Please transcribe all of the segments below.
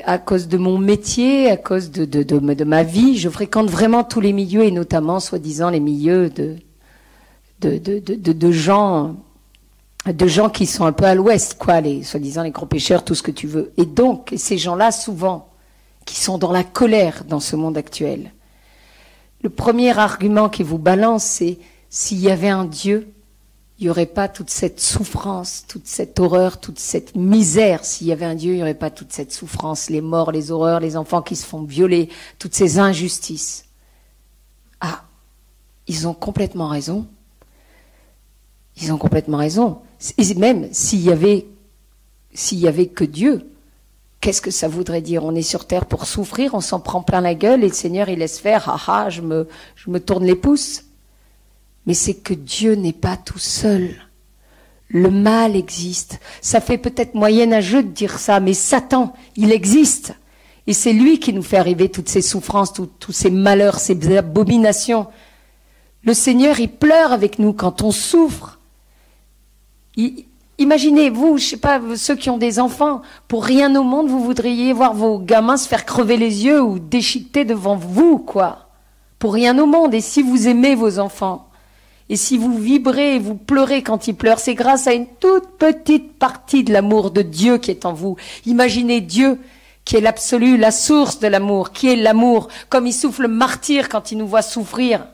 à cause de mon métier, à cause de ma vie, je fréquente vraiment tous les milieux et notamment, soi-disant, les milieux de gens qui sont un peu à l'ouest, quoi, soi-disant les gros pêcheurs, tout ce que tu veux. Et donc, ces gens-là, souvent, qui sont dans la colère dans ce monde actuel, le premier argument qui vous balance, c'est s'il y avait un Dieu, il n'y aurait pas toute cette souffrance, toute cette horreur, toute cette misère. S'il y avait un Dieu, il n'y aurait pas toute cette souffrance, les morts, les horreurs, les enfants qui se font violer, toutes ces injustices. Ah, ils ont complètement raison. Ils ont complètement raison. Et même s'il y avait que Dieu, qu'est-ce que ça voudrait dire? On est sur terre pour souffrir, on s'en prend plein la gueule et le Seigneur, il laisse faire. Ah ah, je me tourne les pouces. Mais c'est que Dieu n'est pas tout seul. Le mal existe. Ça fait peut-être moyenâgeux de dire ça, mais Satan, il existe. Et c'est lui qui nous fait arriver toutes ces souffrances, tous ces malheurs, ces abominations. Le Seigneur, il pleure avec nous quand on souffre. Imaginez, vous, je sais pas, ceux qui ont des enfants, pour rien au monde, vous voudriez voir vos gamins se faire crever les yeux ou déchiqueter devant vous, quoi. Pour rien au monde. Et si vous aimez vos enfants, et si vous vibrez et vous pleurez quand ils pleurent, c'est grâce à une toute petite partie de l'amour de Dieu qui est en vous. Imaginez Dieu, qui est l'absolu, la source de l'amour, qui est l'amour, comme il souffle le martyr quand il nous voit souffrir.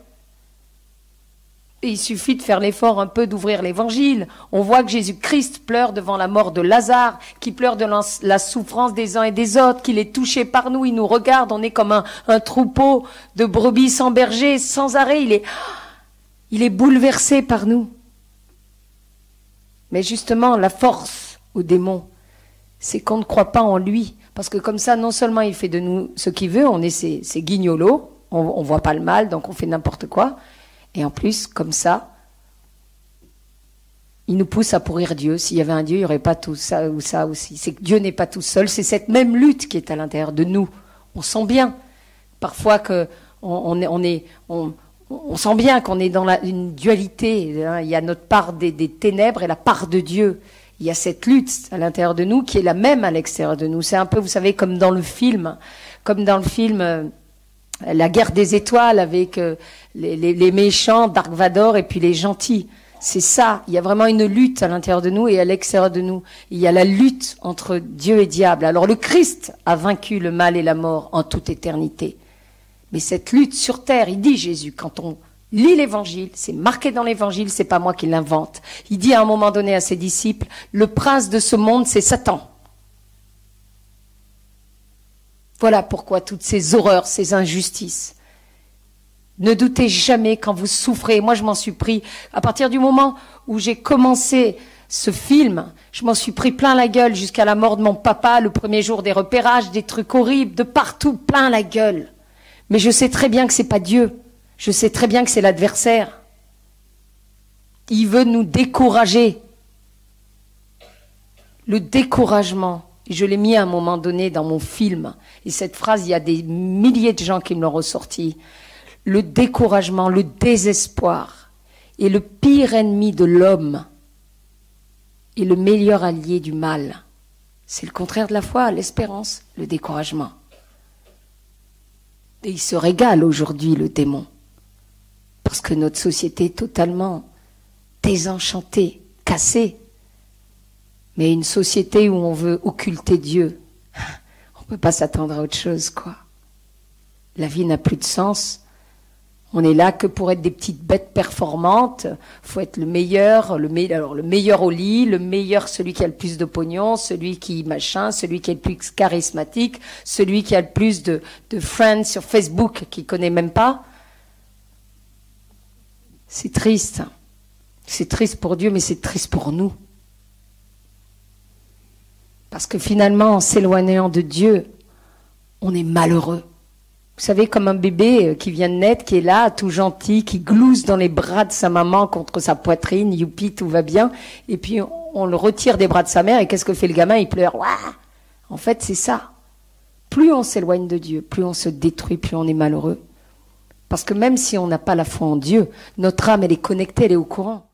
Et il suffit de faire l'effort un peu d'ouvrir l'évangile. On voit que Jésus-Christ pleure devant la mort de Lazare, qui pleure de la souffrance des uns et des autres, qu'il est touché par nous, il nous regarde, on est comme un troupeau de brebis sans berger, sans arrêt, il est bouleversé par nous. Mais justement, la force au démon, c'est qu'on ne croit pas en lui. Parce que comme ça, non seulement il fait de nous ce qu'il veut, on est ses guignolos, on voit pas le mal, donc on fait n'importe quoi. Et en plus, comme ça, il nous pousse à pourrir Dieu. S'il y avait un Dieu, il n'y aurait pas tout ça ou ça aussi. C'est que Dieu n'est pas tout seul, c'est cette même lutte qui est à l'intérieur de nous. On sent bien, parfois, que on sent bien qu'on est dans une dualité. Hein. Il y a notre part des ténèbres et la part de Dieu. Il y a cette lutte à l'intérieur de nous qui est la même à l'extérieur de nous. C'est un peu, vous savez, comme dans le film La guerre des étoiles avec les méchants, Dark Vador et puis les gentils. C'est ça. Il y a vraiment une lutte à l'intérieur de nous et à l'extérieur de nous. Il y a la lutte entre Dieu et diable. Alors le Christ a vaincu le mal et la mort en toute éternité. Mais cette lutte sur terre, il dit Jésus, quand on lit l'évangile, c'est marqué dans l'évangile, c'est pas moi qui l'invente. Il dit à un moment donné à ses disciples, le prince de ce monde, c'est Satan. Voilà pourquoi toutes ces horreurs, ces injustices. Ne doutez jamais quand vous souffrez. Moi, je m'en suis pris. À partir du moment où j'ai commencé ce film, je m'en suis pris plein la gueule jusqu'à la mort de mon papa, le premier jour des repérages, des trucs horribles, de partout, plein la gueule. Mais je sais très bien que c'est pas Dieu. Je sais très bien que c'est l'adversaire. Il veut nous décourager. Le découragement. Et je l'ai mis à un moment donné dans mon film. Et cette phrase, il y a des milliers de gens qui me l'ont ressortie. Le découragement, le désespoir est le pire ennemi de l'homme et le meilleur allié du mal. C'est le contraire de la foi, l'espérance, le découragement. Et il se régale aujourd'hui, le démon. Parce que notre société est totalement désenchantée, cassée. Mais une société où on veut occulter Dieu, on ne peut pas s'attendre à autre chose, quoi. La vie n'a plus de sens. On est là que pour être des petites bêtes performantes. Faut être le meilleur au lit, le meilleur, celui qui a le plus de pognon, celui qui machin, celui qui est le plus charismatique, celui qui a le plus de friends sur Facebook qu'il connaît même pas. C'est triste. C'est triste pour Dieu, mais c'est triste pour nous. Parce que finalement, en s'éloignant de Dieu, on est malheureux. Vous savez, comme un bébé qui vient de naître, qui est là, tout gentil, qui glousse dans les bras de sa maman contre sa poitrine, youpi, tout va bien. Et puis, on le retire des bras de sa mère, et qu'est-ce que fait le gamin? Il pleure. Ouah. En fait, c'est ça. Plus on s'éloigne de Dieu, plus on se détruit, plus on est malheureux. Parce que même si on n'a pas la foi en Dieu, notre âme, elle est connectée, elle est au courant.